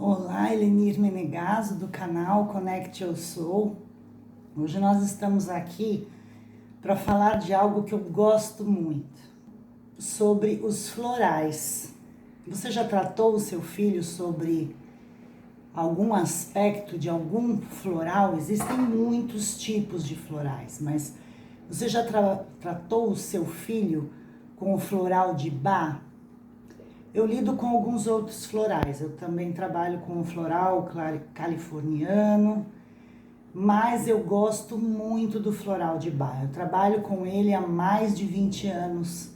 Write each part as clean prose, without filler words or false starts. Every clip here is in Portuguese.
Olá, Elenir Menegaso do canal Connect Your Soul. Hoje nós estamos aqui para falar de algo que eu gosto muito, sobre os florais. Você já tratou o seu filho sobre algum aspecto de algum floral? Existem muitos tipos de florais, mas você já tratou o seu filho com o floral de Bach? Eu lido com alguns outros florais, eu também trabalho com o floral californiano, mas eu gosto muito do floral de Bach. Eu trabalho com ele há mais de 20 anos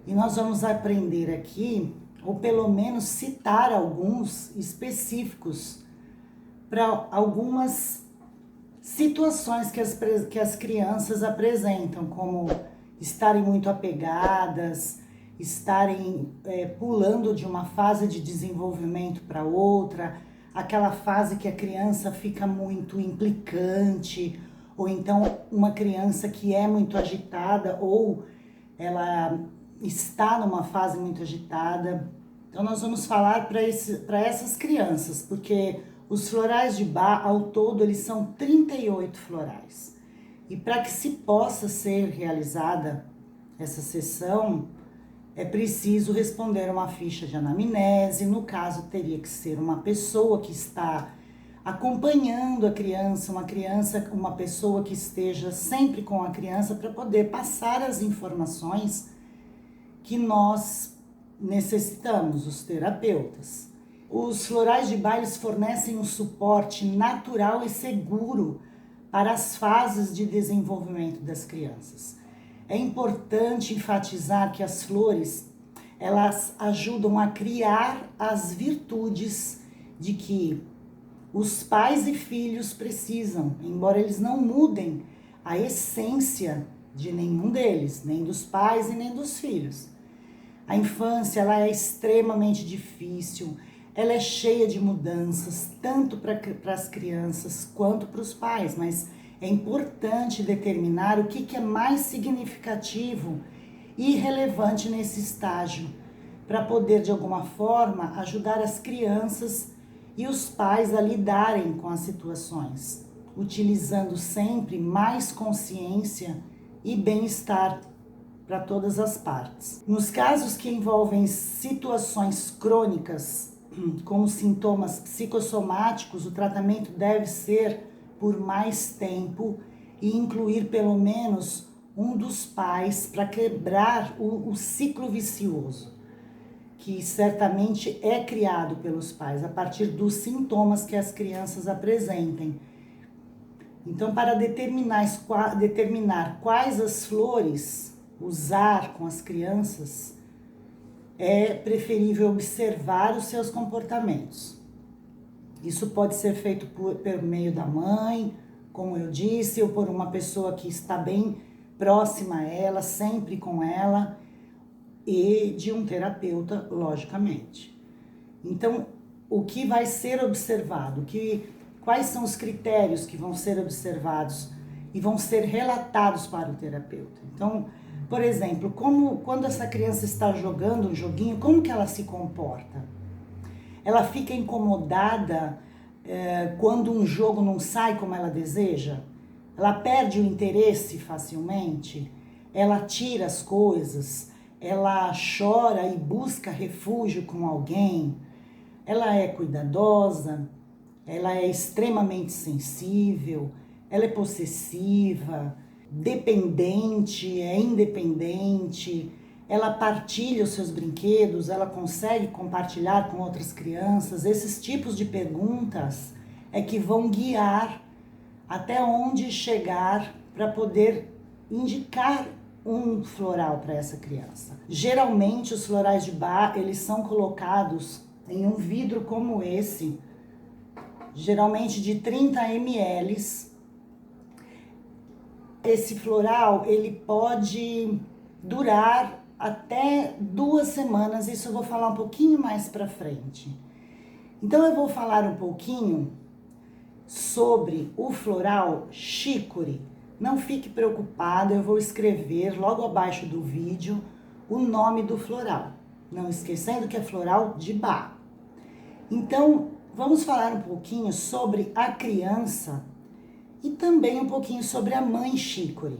e nós vamos aprender aqui, ou pelo menos citar alguns específicos para algumas situações que as crianças apresentam, como estarem muito apegadas, estarem pulando de uma fase de desenvolvimento para outra, aquela fase que a criança fica muito implicante, ou então uma criança que é muito agitada, ou ela está numa fase muito agitada. Então nós vamos falar para essas crianças, porque os florais de Bach, ao todo, eles são 38 florais. E para que se possa ser realizada essa sessão, é preciso responder uma ficha de anamnese. No caso, teria que ser uma pessoa que está acompanhando a criança, uma pessoa que esteja sempre com a criança para poder passar as informações que nós necessitamos, os terapeutas. Os florais de Bach fornecem um suporte natural e seguro para as fases de desenvolvimento das crianças. É importante enfatizar que as flores, elas ajudam a criar as virtudes de que os pais e filhos precisam, embora eles não mudem a essência de nenhum deles, nem dos pais e nem dos filhos. A infância, ela é extremamente difícil, ela é cheia de mudanças, tanto para as crianças quanto para os pais, mas é importante determinar o que é mais significativo e relevante nesse estágio, para poder, de alguma forma, ajudar as crianças e os pais a lidarem com as situações, utilizando sempre mais consciência e bem-estar para todas as partes. Nos casos que envolvem situações crônicas, como sintomas psicossomáticos, o tratamento deve ser por mais tempo e incluir pelo menos um dos pais para quebrar o ciclo vicioso, que certamente é criado pelos pais a partir dos sintomas que as crianças apresentem. Então, para determinar quais as flores usar com as crianças, é preferível observar os seus comportamentos. Isso pode ser feito por meio da mãe, como eu disse, ou por uma pessoa que está bem próxima a ela, sempre com ela, e de um terapeuta, logicamente. Então, o que vai ser observado? Quais são os critérios que vão ser observados e vão ser relatados para o terapeuta? Então, por exemplo, quando essa criança está jogando um joguinho, como que ela se comporta? Ela fica incomodada quando um jogo não sai como ela deseja? Ela perde o interesse facilmente? Ela tira as coisas? Ela chora e busca refúgio com alguém? Ela é cuidadosa? Ela é extremamente sensível? Ela é possessiva? Dependente? É independente? Ela partilha os seus brinquedos, ela consegue compartilhar com outras crianças? Esses tipos de perguntas é que vão guiar até onde chegar para poder indicar um floral para essa criança. Geralmente os florais de Bach, eles são colocados em um vidro como esse, geralmente de 30 ml. Esse floral, ele pode durar até 2 semanas, isso eu vou falar um pouquinho mais para frente. Então eu vou falar um pouquinho sobre o floral chicory. Não fique preocupado, eu vou escrever logo abaixo do vídeo o nome do floral, não esquecendo que é floral de Bach. Então, vamos falar um pouquinho sobre a criança e também um pouquinho sobre a mãe Chicory.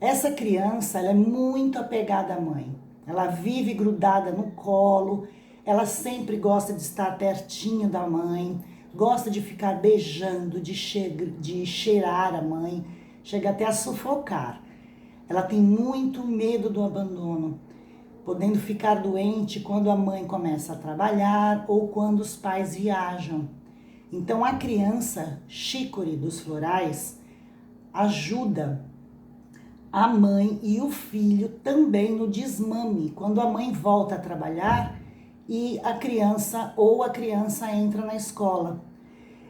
Essa criança, ela é muito apegada à mãe. Ela vive grudada no colo, ela sempre gosta de estar pertinho da mãe, gosta de ficar beijando, de cheirar a mãe, chega até a sufocar. Ela tem muito medo do abandono, podendo ficar doente quando a mãe começa a trabalhar ou quando os pais viajam. Então a criança Chicory dos florais ajuda a mãe e o filho também no desmame, quando a mãe volta a trabalhar e a criança entra na escola.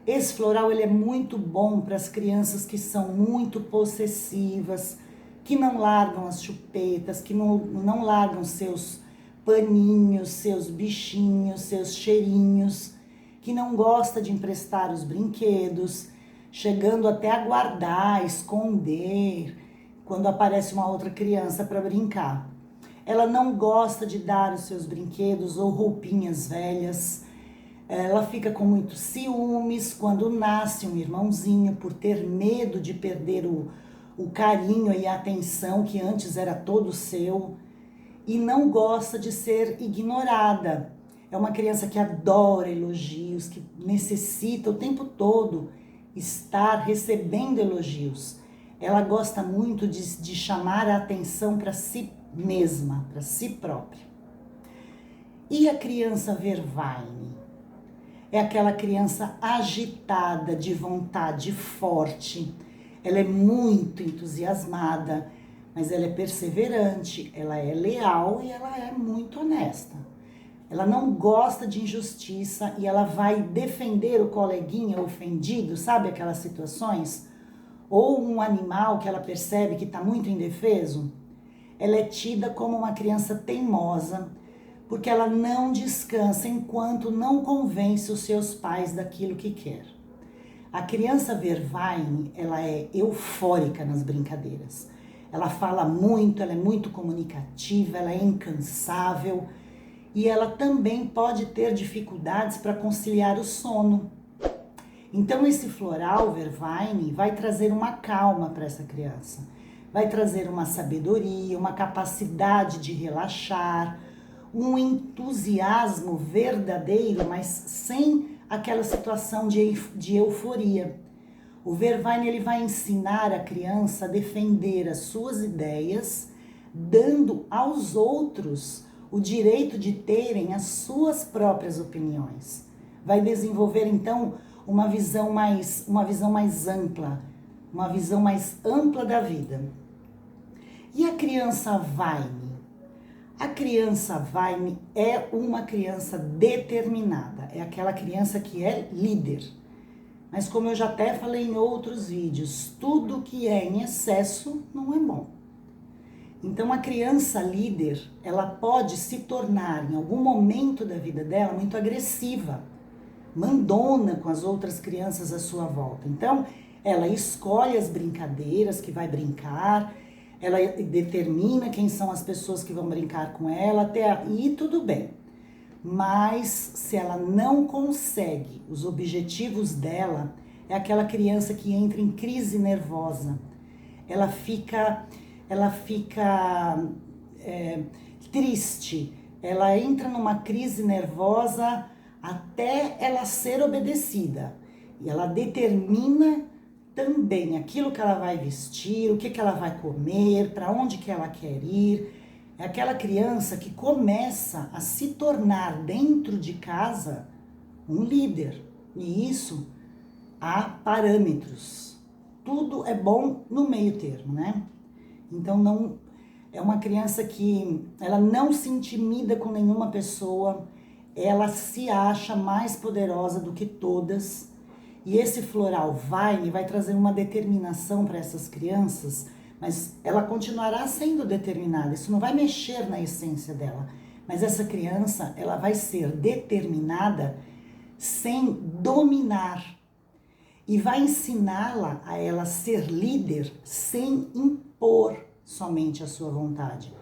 Esse floral ele é muito bom para as crianças que são muito possessivas, que não largam as chupetas, que não largam seus paninhos, seus bichinhos, seus cheirinhos, que não gosta de emprestar os brinquedos, chegando até a guardar, esconder, quando aparece uma outra criança para brincar. Ela não gosta de dar os seus brinquedos ou roupinhas velhas. Ela fica com muitos ciúmes quando nasce um irmãozinho, por ter medo de perder o carinho e a atenção que antes era todo seu. E não gosta de ser ignorada. É uma criança que adora elogios, que necessita o tempo todo estar recebendo elogios. Ela gosta muito de chamar a atenção para si mesma, para si própria. E a criança Vervaine? É aquela criança agitada, de vontade forte. Ela é muito entusiasmada, mas ela é perseverante, ela é leal e ela é muito honesta. Ela não gosta de injustiça e ela vai defender o coleguinha ofendido, sabe aquelas situações? Ou um animal que ela percebe que está muito indefeso. Ela é tida como uma criança teimosa, porque ela não descansa enquanto não convence os seus pais daquilo que quer. A criança Vervaine, ela é eufórica nas brincadeiras. Ela fala muito, ela é muito comunicativa, ela é incansável e ela também pode ter dificuldades para conciliar o sono. Então esse floral Vervaine vai trazer uma calma para essa criança, vai trazer uma sabedoria, uma capacidade de relaxar, um entusiasmo verdadeiro, mas sem aquela situação de euforia. O Vervaine ele vai ensinar a criança a defender as suas ideias, dando aos outros o direito de terem as suas próprias opiniões. Vai desenvolver então uma visão mais ampla, uma visão mais ampla da vida. E a criança Vaine? A criança Vaine é uma criança determinada, é aquela criança que é líder. Mas como eu já até falei em outros vídeos, tudo que é em excesso não é bom. Então a criança líder, ela pode se tornar em algum momento da vida dela muito agressiva, mandona com as outras crianças à sua volta. Então ela escolhe as brincadeiras que vai brincar, ela determina quem são as pessoas que vão brincar com ela, até aí tudo bem. Mas se ela não consegue os objetivos dela, é aquela criança que entra em crise nervosa. Ela fica triste, ela entra numa crise nervosa até ela ser obedecida. E ela determina também aquilo que ela vai vestir, o que ela vai comer, para onde que ela quer ir. É aquela criança que começa a se tornar dentro de casa um líder. E isso há parâmetros. Tudo é bom no meio termo, né? Então não é uma criança que ela não se intimida com nenhuma pessoa, ela se acha mais poderosa do que todas. E esse floral vai trazer uma determinação para essas crianças, mas ela continuará sendo determinada, isso não vai mexer na essência dela. Mas essa criança, ela vai ser determinada sem dominar. E vai ensiná-la a ela ser líder sem impor somente a sua vontade.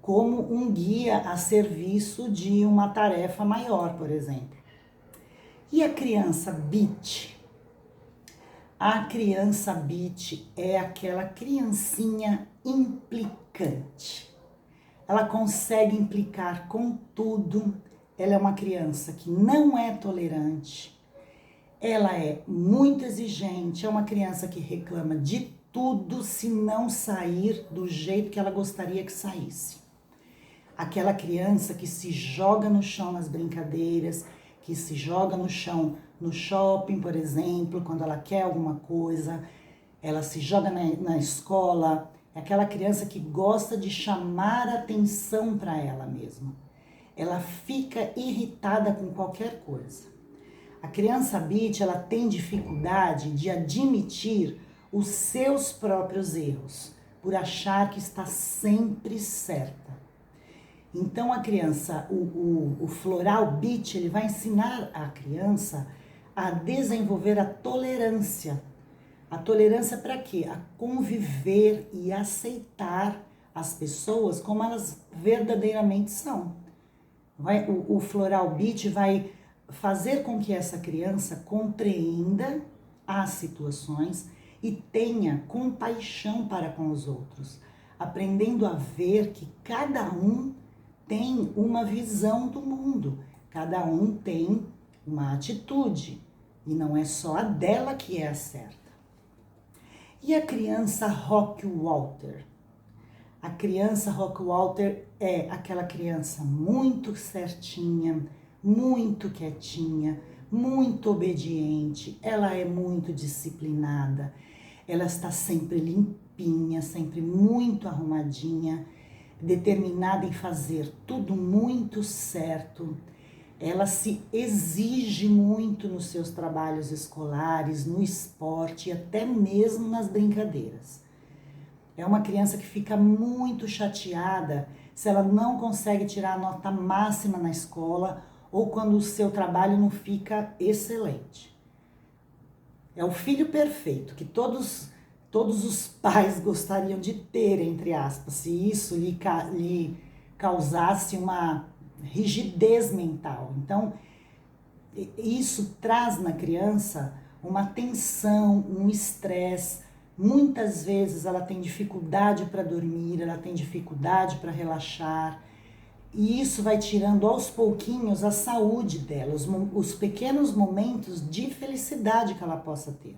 Como um guia a serviço de uma tarefa maior, por exemplo. E a criança beat? A criança beat é aquela criancinha implicante. Ela consegue implicar com tudo. Ela é uma criança que não é tolerante. Ela é muito exigente. É uma criança que reclama de tudo se não sair do jeito que ela gostaria que saísse. Aquela criança que se joga no chão nas brincadeiras, que se joga no chão no shopping, por exemplo, quando ela quer alguma coisa, ela se joga na escola. É aquela criança que gosta de chamar atenção para ela mesma. Ela fica irritada com qualquer coisa. A criança beat, ela tem dificuldade de admitir os seus próprios erros, por achar que está sempre certa. Então a criança, o floral beat, ele vai ensinar a criança a desenvolver a tolerância. A tolerância para quê? A conviver e aceitar as pessoas como elas verdadeiramente são. O floral beat vai fazer com que essa criança compreenda as situações e tenha compaixão para com os outros, aprendendo a ver que cada um tem uma visão do mundo, cada um tem uma atitude e não é só a dela que é a certa. E a criança Rockwalter? A criança Rockwalter é aquela criança muito certinha, muito quietinha, muito obediente, ela é muito disciplinada, ela está sempre limpinha, sempre muito arrumadinha, determinada em fazer tudo muito certo. Ela se exige muito nos seus trabalhos escolares, no esporte e até mesmo nas brincadeiras. É uma criança que fica muito chateada se ela não consegue tirar a nota máxima na escola ou quando o seu trabalho não fica excelente. É o filho perfeito que todos os pais gostariam de ter, entre aspas, se isso lhe causasse uma rigidez mental. Então, isso traz na criança uma tensão, um estresse. Muitas vezes ela tem dificuldade para dormir, ela tem dificuldade para relaxar. E isso vai tirando aos pouquinhos a saúde dela, os pequenos momentos de felicidade que ela possa ter.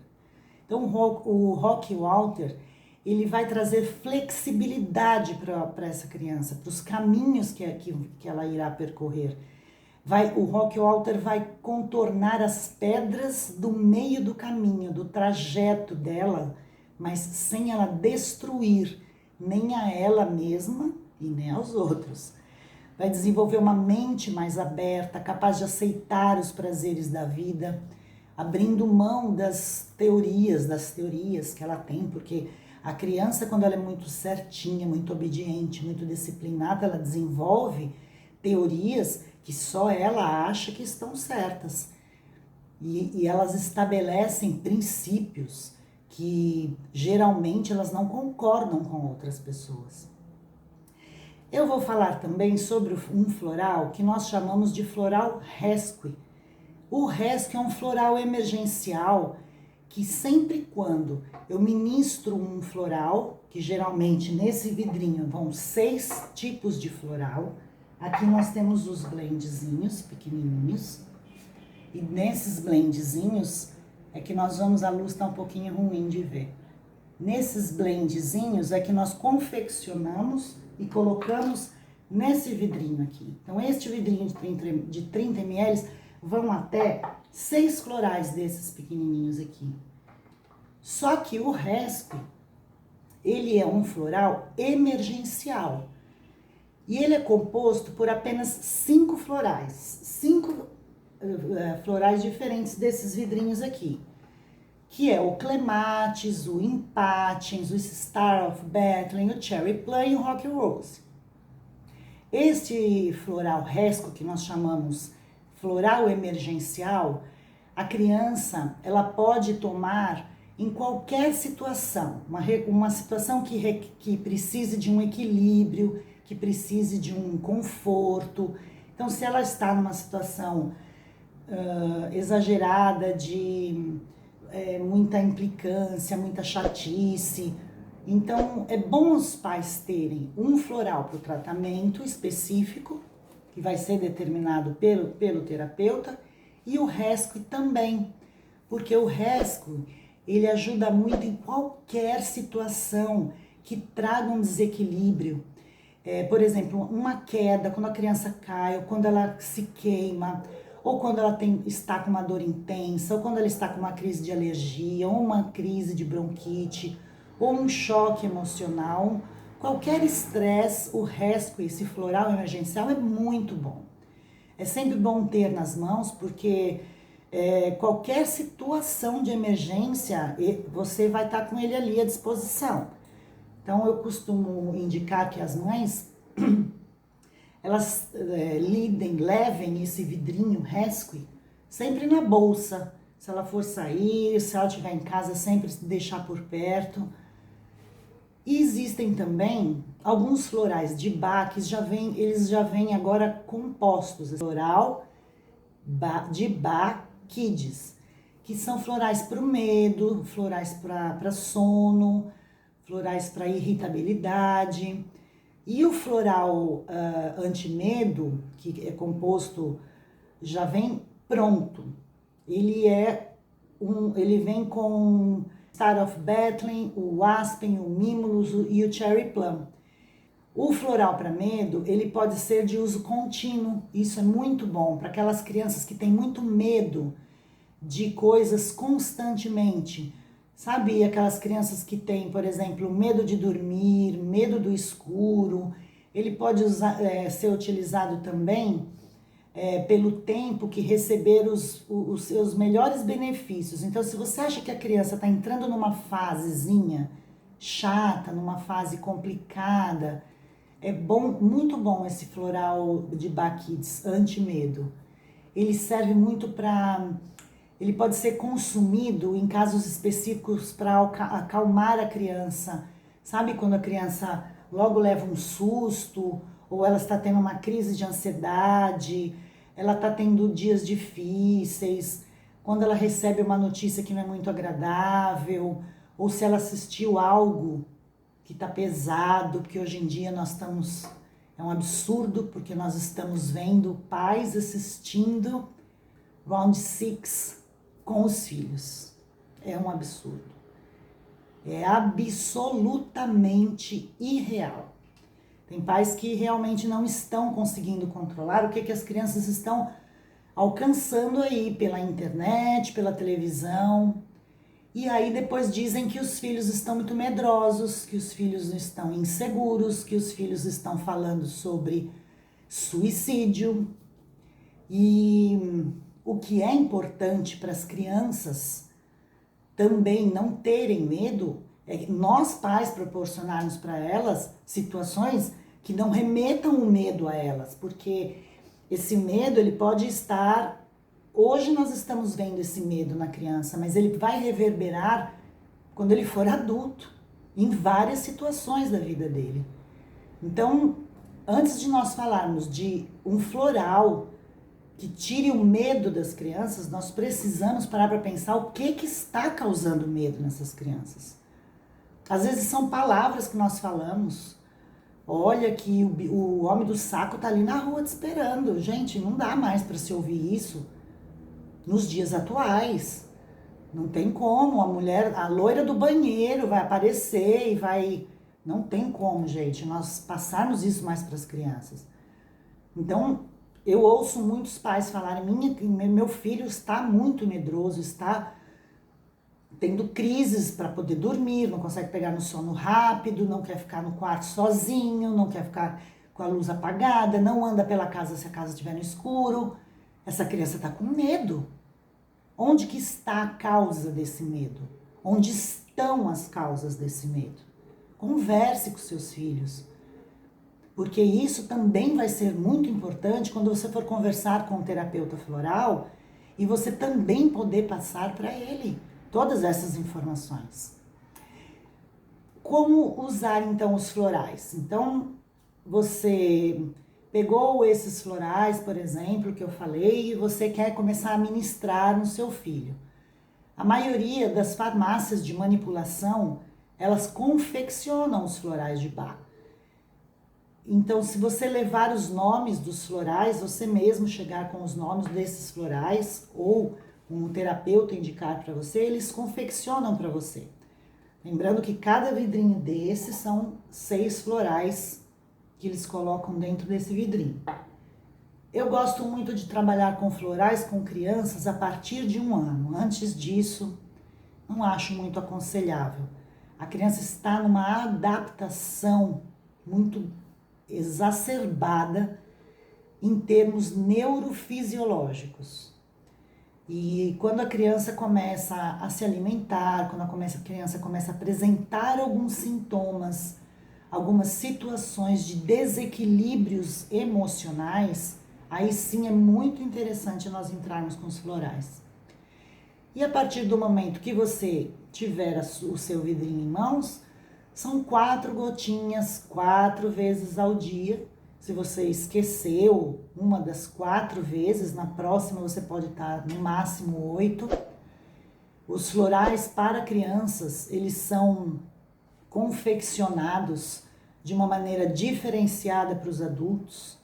Então o Rockwalter, ele vai trazer flexibilidade para essa criança, para os caminhos que ela irá percorrer. O Rockwalter vai contornar as pedras do meio do caminho, do trajeto dela, mas sem ela destruir nem a ela mesma e nem aos outros. Vai desenvolver uma mente mais aberta, capaz de aceitar os prazeres da vida, abrindo mão das teorias que ela tem, porque a criança, quando ela é muito certinha, muito obediente, muito disciplinada, ela desenvolve teorias que só ela acha que estão certas. E elas estabelecem princípios que geralmente elas não concordam com outras pessoas. Eu vou falar também sobre um floral que nós chamamos de floral rescue. O rescue é um floral emergencial que sempre quando eu ministro um floral, que geralmente nesse vidrinho vão 6 tipos de floral, aqui nós temos os blendzinhos pequenininhos, e nesses blendzinhos é que nós vamos, a luz tá um pouquinho ruim de ver. Nesses blendzinhos é que nós confeccionamos e colocamos nesse vidrinho aqui. Então, este vidrinho de 30 ml vão até 6 florais desses pequenininhos aqui. Só que o rescue, ele é um floral emergencial. E ele é composto por apenas 5 florais. 5 florais diferentes desses vidrinhos aqui. Que é o Clematis, o Impatiens, o Star of Bethlehem, o Cherry Plum e o Rock Rose. Este floral rescue, que nós chamamos floral emergencial, a criança ela pode tomar em qualquer situação, uma situação que precise de um equilíbrio, que precise de um conforto. Então, se ela está numa situação exagerada, de muita implicância, muita chatice. Então, é bom os pais terem um floral para o tratamento específico, que vai ser determinado pelo terapeuta, e o rescue também, porque o rescue, ele ajuda muito em qualquer situação que traga um desequilíbrio. Por exemplo, uma queda, quando a criança cai, ou quando ela se queima, ou quando ela está com uma dor intensa, ou quando ela está com uma crise de alergia, ou uma crise de bronquite, ou um choque emocional, qualquer estresse, o rescue, esse floral emergencial é muito bom. É sempre bom ter nas mãos, porque qualquer situação de emergência, você vai estar com ele ali à disposição. Então, eu costumo indicar que as mães, elas levem esse vidrinho rescue sempre na bolsa. Se ela for sair, se ela estiver em casa, sempre deixar por perto. E existem também alguns florais de Bach que eles já vêm agora compostos. Floral de Bach Kids, que são florais para o medo, florais para sono, florais para irritabilidade. E o floral anti-medo, que é composto, já vem pronto. Ele vem com Star of Bethlehem, o Aspen, o Mimulus e o Cherry Plum. O floral para medo, ele pode ser de uso contínuo. Isso é muito bom para aquelas crianças que têm muito medo de coisas constantemente. Sabe, aquelas crianças que têm, por exemplo, medo de dormir, medo do escuro. Ele pode ser utilizado também pelo tempo que receber os seus melhores benefícios. Então, se você acha que a criança está entrando numa fasezinha chata, numa fase complicada, é bom, muito bom esse floral de Bach Kids anti-medo. Ele serve muito para... Ele pode ser consumido em casos específicos para acalmar a criança. Sabe quando a criança logo leva um susto, ou ela está tendo uma crise de ansiedade, ela está tendo dias difíceis, quando ela recebe uma notícia que não é muito agradável, ou se ela assistiu algo que está pesado, porque hoje em dia nós estamos... É um absurdo, porque nós estamos vendo pais assistindo Round 6 com os filhos. É um absurdo. É absolutamente irreal. Tem pais que realmente não estão conseguindo controlar o que as crianças estão alcançando aí pela internet, pela televisão. E aí depois dizem que os filhos estão muito medrosos, que os filhos estão inseguros, que os filhos estão falando sobre suicídio. E o que é importante para as crianças também não terem medo é nós pais proporcionarmos para elas situações que não remetam o medo a elas, porque esse medo ele pode estar... Hoje nós estamos vendo esse medo na criança, mas ele vai reverberar quando ele for adulto, em várias situações da vida dele. Então, antes de nós falarmos de um floral que tire o medo das crianças, nós precisamos parar para pensar o que está causando medo nessas crianças. Às vezes são palavras que nós falamos. Olha que o homem do saco tá ali na rua te esperando. Gente, não dá mais para se ouvir isso nos dias atuais. Não tem como, a loira do banheiro vai aparecer e vai... Não tem como, gente, nós passarmos isso mais para as crianças. Então, eu ouço muitos pais falarem, meu filho está muito medroso, está tendo crises para poder dormir, não consegue pegar no sono rápido, não quer ficar no quarto sozinho, não quer ficar com a luz apagada, não anda pela casa se a casa estiver no escuro. Essa criança está com medo. Onde que está a causa desse medo? Onde estão as causas desse medo? Converse com seus filhos, porque isso também vai ser muito importante quando você for conversar com o terapeuta floral e você também poder passar para ele todas essas informações. Como usar então os florais? Então, você pegou esses florais, por exemplo, que eu falei, e você quer começar a ministrar no seu filho. A maioria das farmácias de manipulação, elas confeccionam os florais de Bach. Então, se você levar os nomes dos florais, você mesmo chegar com os nomes desses florais, ou um terapeuta indicar para você, eles confeccionam para você. Lembrando que cada vidrinho desses são 6 florais que eles colocam dentro desse vidrinho. Eu gosto muito de trabalhar com florais com crianças a partir de 1 ano. Antes disso, não acho muito aconselhável. A criança está numa adaptação muito exacerbada em termos neurofisiológicos. E quando a criança começa a se alimentar, quando a criança começa a apresentar alguns sintomas, algumas situações de desequilíbrios emocionais, aí sim é muito interessante nós entrarmos com os florais. E a partir do momento que você tiver o seu vidrinho em mãos, são 4 gotinhas, 4 vezes ao dia. Se você esqueceu uma das 4 vezes, na próxima você pode estar no máximo 8. Os florais para crianças, eles são confeccionados de uma maneira diferenciada para os adultos.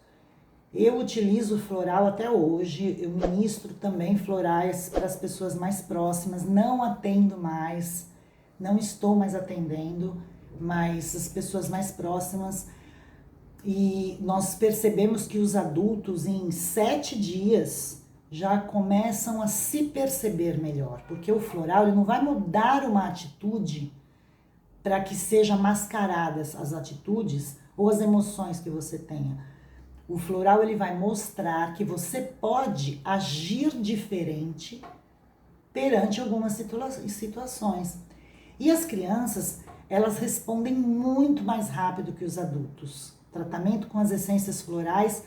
Eu utilizo floral até hoje, eu ministro também florais para as pessoas mais próximas, não atendo mais, não estou mais atendendo, mas as pessoas mais próximas. E nós percebemos que os adultos em 7 dias já começam a se perceber melhor, porque o floral ele não vai mudar uma atitude para que sejam mascaradas as atitudes ou as emoções que você tenha. O floral ele vai mostrar que você pode agir diferente perante algumas situações. E as crianças, elas respondem muito mais rápido que os adultos. O tratamento com as essências florais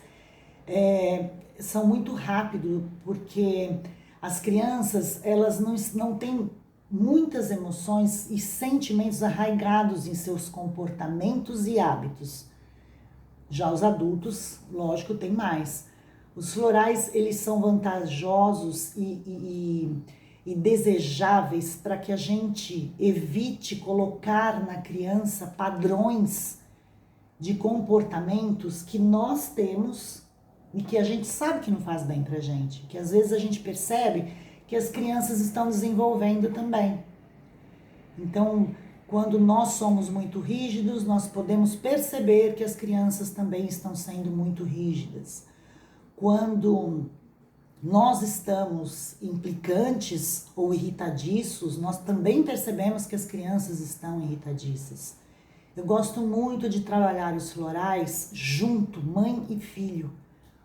são muito rápido, porque as crianças, elas não têm muitas emoções e sentimentos arraigados em seus comportamentos e hábitos. Já os adultos, lógico, têm mais. Os florais, eles são vantajosos e desejáveis para que a gente evite colocar na criança padrões de comportamentos que nós temos e que a gente sabe que não faz bem pra gente, que às vezes a gente percebe que as crianças estão desenvolvendo também. Então, quando nós somos muito rígidos, nós podemos perceber que as crianças também estão sendo muito rígidas. Quando nós estamos implicantes ou irritadiços, nós também percebemos que as crianças estão irritadiças. Eu gosto muito de trabalhar os florais junto, mãe e filho,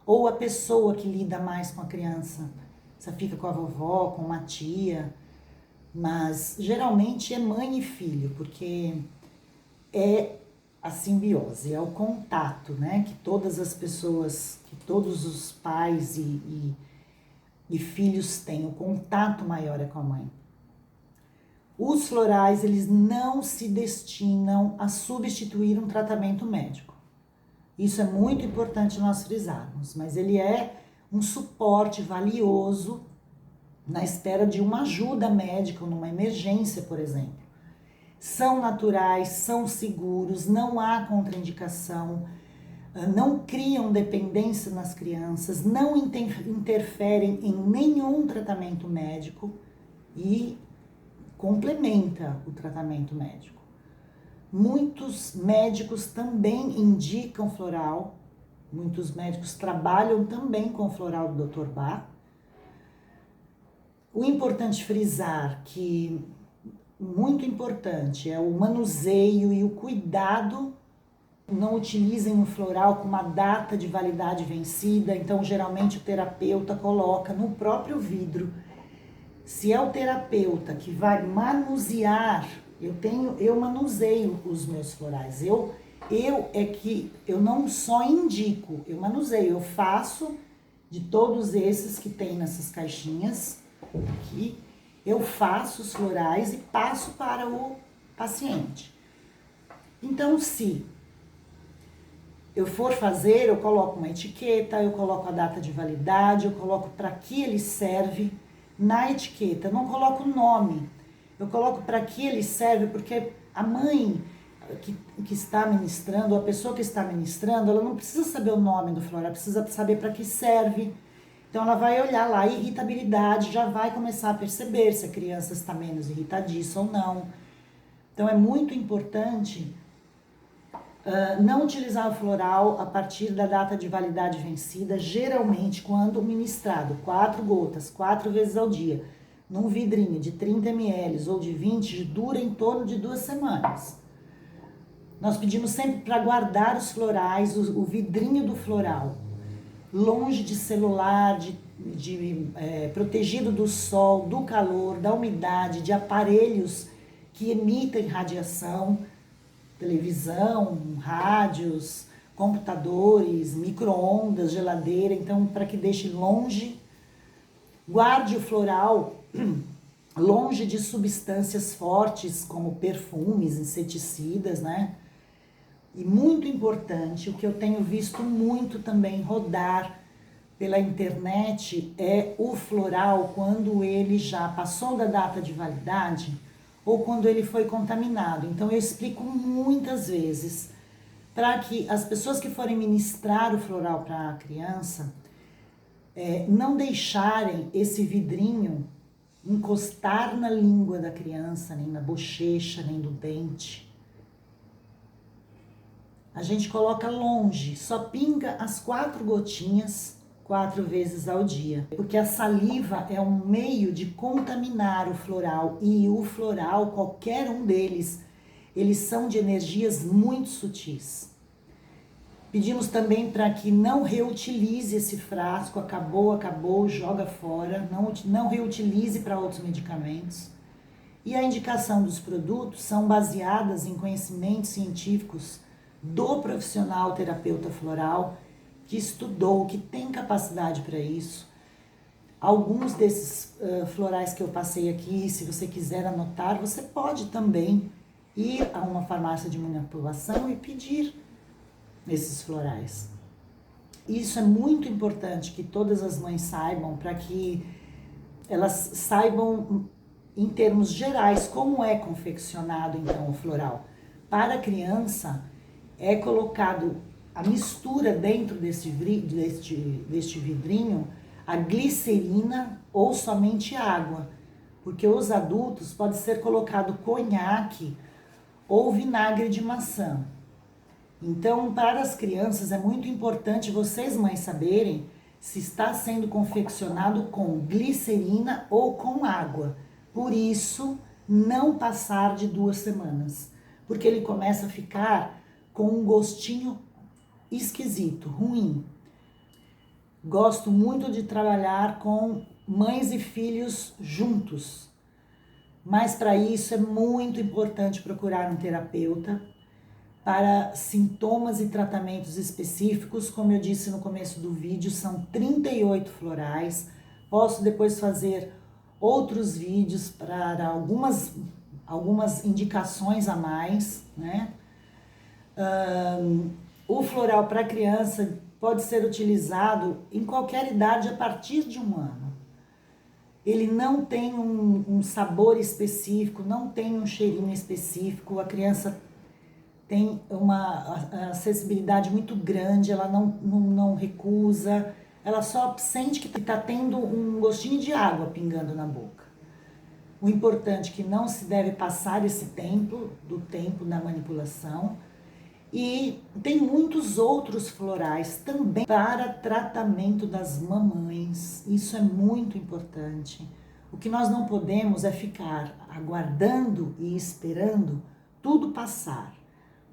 ou a pessoa que lida mais com a criança. Você fica com a vovó, com uma tia, mas geralmente é mãe e filho, porque é a simbiose, é o contato, né? Que todas as pessoas, que todos os pais e filhos têm, o contato maior é com a mãe. Os florais, eles não se destinam a substituir um tratamento médico. Isso é muito importante nós frisarmos, mas ele é um suporte valioso na espera de uma ajuda médica, numa emergência, por exemplo. São naturais, são seguros, não há contraindicação, não criam dependência nas crianças, não interferem em nenhum tratamento médico e complementa o tratamento médico. Muitos médicos também indicam floral, muitos médicos trabalham também com floral do Dr. Bach. O importante frisar que, muito importante, é o manuseio e o cuidado. Não utilizem o floral com uma data de validade vencida, então geralmente o terapeuta coloca no próprio vidro. Se é o terapeuta que vai manusear, eu manuseio os meus florais. Eu não só indico, eu manuseio, eu faço de todos esses que tem nessas caixinhas aqui, eu faço os florais e passo para o paciente. Então, se eu for fazer, eu coloco uma etiqueta, eu coloco a data de validade, eu coloco para que ele serve na etiqueta, eu não coloco o nome, eu coloco para que ele serve, porque a mãe que está ministrando, ou a pessoa que está ministrando, ela não precisa saber o nome do floral, ela precisa saber para que serve. Então ela vai olhar lá, irritabilidade, já vai começar a perceber se a criança está menos irritadiça ou não. Então é muito importante não utilizar o floral a partir da data de validade vencida, geralmente quando ministrado 4 gotas, 4 vezes ao dia, num vidrinho de 30 ml ou de 20, dura em torno de 2 semanas. Nós pedimos sempre para guardar os florais, o vidrinho do floral, longe de celular, protegido do sol, do calor, da umidade, de aparelhos que emitem radiação, televisão, rádios, computadores, micro-ondas, geladeira, então para que deixe longe. Guarde o floral longe de substâncias fortes como perfumes, inseticidas, né? E muito importante, o que eu tenho visto muito também rodar pela internet é o floral quando ele já passou da data de validade ou quando ele foi contaminado. Então eu explico muitas vezes para que as pessoas que forem ministrar o floral para a criança não deixarem esse vidrinho encostar na língua da criança, nem na bochecha, nem no dente. A gente coloca longe, só pinga as 4 gotinhas 4 vezes ao dia, porque a saliva é um meio de contaminar o floral, e o floral, qualquer um deles, eles são de energias muito sutis. Pedimos também para que não reutilize esse frasco, acabou, joga fora, não reutilize para outros medicamentos. E a indicação dos produtos são baseadas em conhecimentos científicos do profissional terapeuta floral, que estudou, que tem capacidade para isso. Alguns desses florais que eu passei aqui, se você quiser anotar, você pode também ir a uma farmácia de manipulação e pedir esses florais. Isso é muito importante que todas as mães saibam, para que elas saibam, em termos gerais, como é confeccionado então o floral. Para a criança, é colocado a mistura dentro deste vidrinho, a glicerina ou somente água, porque os adultos pode ser colocado conhaque ou vinagre de maçã. Então, para as crianças é muito importante vocês mães saberem se está sendo confeccionado com glicerina ou com água. Por isso, não passar de 2 semanas, porque ele começa a ficar com um gostinho esquisito, ruim. Gosto muito de trabalhar com mães e filhos juntos, mas para isso é muito importante procurar um terapeuta para sintomas e tratamentos específicos. Como eu disse no começo do vídeo, são 38 florais. Posso depois fazer outros vídeos para algumas indicações a mais, né? O floral para criança pode ser utilizado em qualquer idade a partir de 1 ano. Ele não tem um sabor específico, não tem um cheirinho específico. A criança tem uma acessibilidade muito grande, ela não recusa, ela só sente que está tendo um gostinho de água pingando na boca. O importante é que não se deve passar esse tempo da manipulação. E tem muitos outros florais também para tratamento das mamães. Isso é muito importante. O que nós não podemos é ficar aguardando e esperando tudo passar.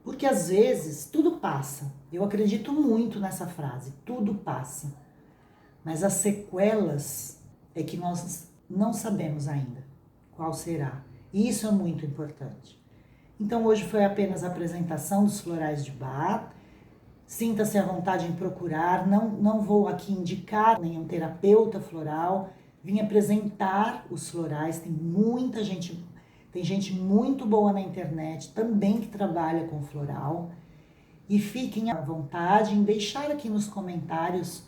Porque às vezes tudo passa. Eu acredito muito nessa frase, tudo passa. Mas as sequelas é que nós não sabemos ainda qual será. E isso é muito importante. Então hoje foi apenas a apresentação dos florais de Bach. Sinta-se à vontade em procurar, não vou aqui indicar nenhum terapeuta floral, vim apresentar os florais, tem gente muito boa na internet também que trabalha com floral. E fiquem à vontade em deixar aqui nos comentários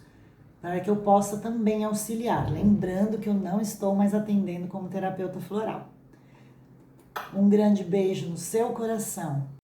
para que eu possa também auxiliar. Lembrando que eu não estou mais atendendo como terapeuta floral. Um grande beijo no seu coração.